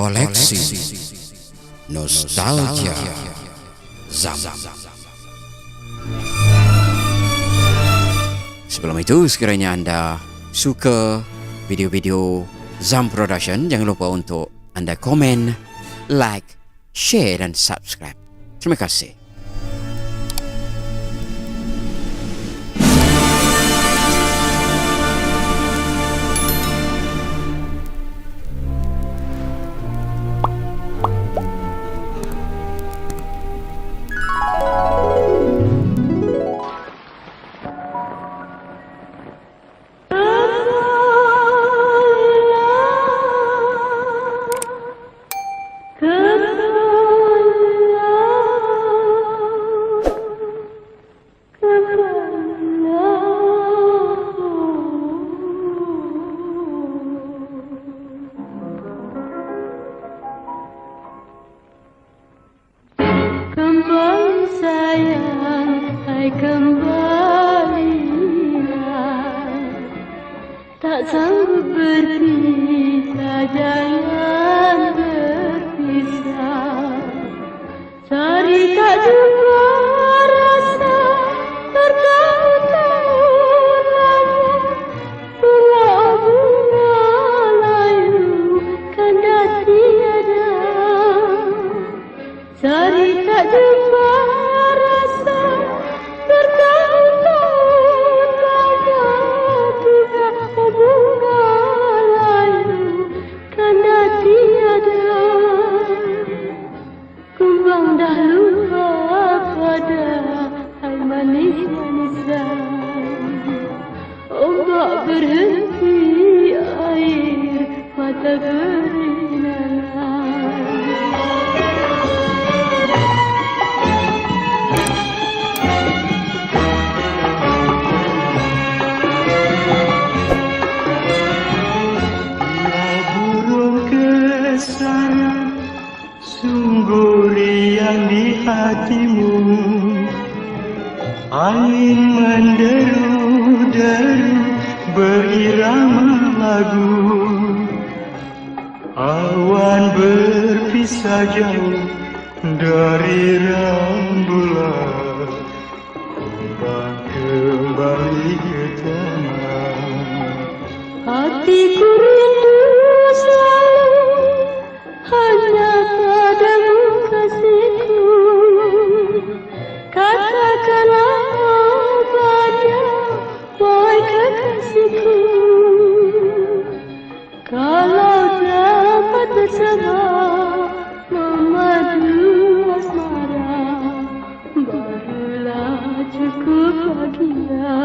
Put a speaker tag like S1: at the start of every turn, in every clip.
S1: Koleksi Nostalgia Zam. Sebelum itu, sekiranya anda suka video-video Zam Production, jangan lupa untuk anda komen, like, share dan subscribe. Terima kasih.
S2: Tak sanggup berpisah, jangan berpisah. Cari tak jumpa rasa, bertahun-tahun lama. Bunga-bunga layu kanda tiada. Cari tak jumpa rasa, bertahun-tahun lama. Bunga layu kanda tiada. Kumbang dah lupa pada hai manis-manisan. Ombak berhenti, air mata berinalan.
S3: Sungguh riang di hatimu, angin menderu-deru berirama lagu. Awan berpisah jauh dari rembulan, ombak kembali ke taman.
S2: Hatiku rindu selalu hanya padamu kasihku. Katakanlah banyak, wahai kekasihku. Kalau dapat bersama memadu asmara, barulah cukup bahagia.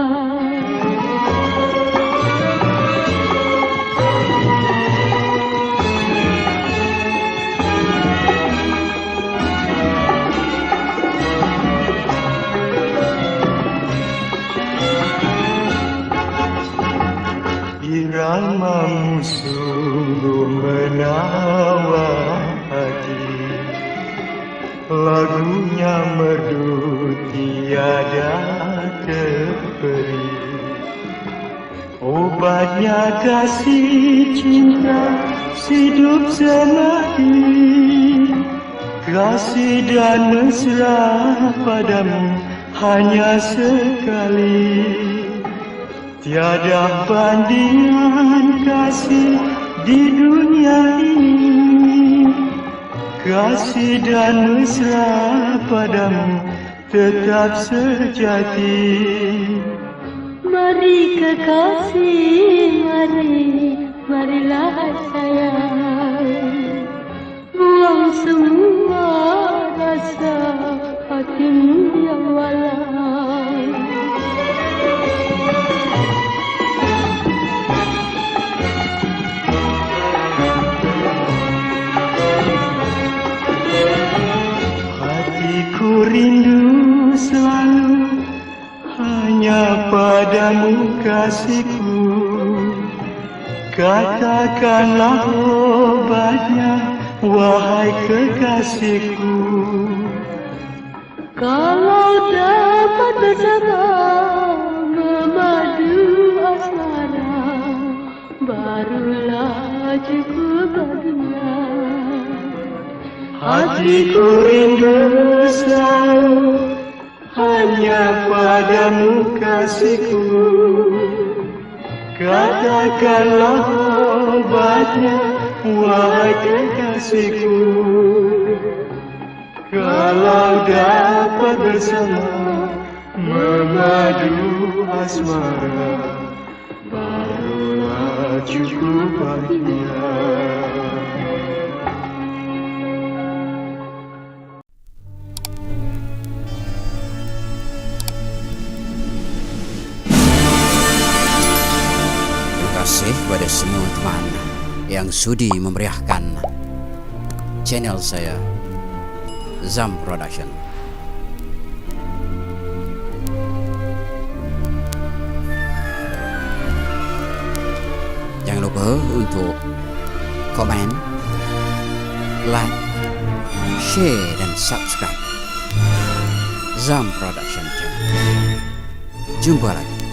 S3: Iramamu sungguh menawar hati, lagunya merdu tiada terperi. Obatnya kasih cinta hidup semati, kasih dan mesra padamu hanya sekali. Tiada bandingan kasih di dunia ini, kasih dan mesra padamu tetap sejati.
S2: Mari kekasih, marilah sayang, buang semua rasa hatimu yang walau.
S3: Hatiku rindu selalu hanya padamu kasihku. Katakanlah obatnya, wahai kekasihku.
S2: Kalau dapat bersama memadu asmara, barulah cukup bahagia.
S3: Hatiku rindu selalu hanya padamu kasihku. Katakanlah obatnya, wahai kekasihku. Kalau dapat bersama memadu asmara, barulah cukup bahagia.
S1: Terima kasih kepada semua teman yang sudi memeriahkan channel saya, Zam Production. Jangan lupa untuk komen, like, share dan subscribe Zam Production channel. Jumpa lagi.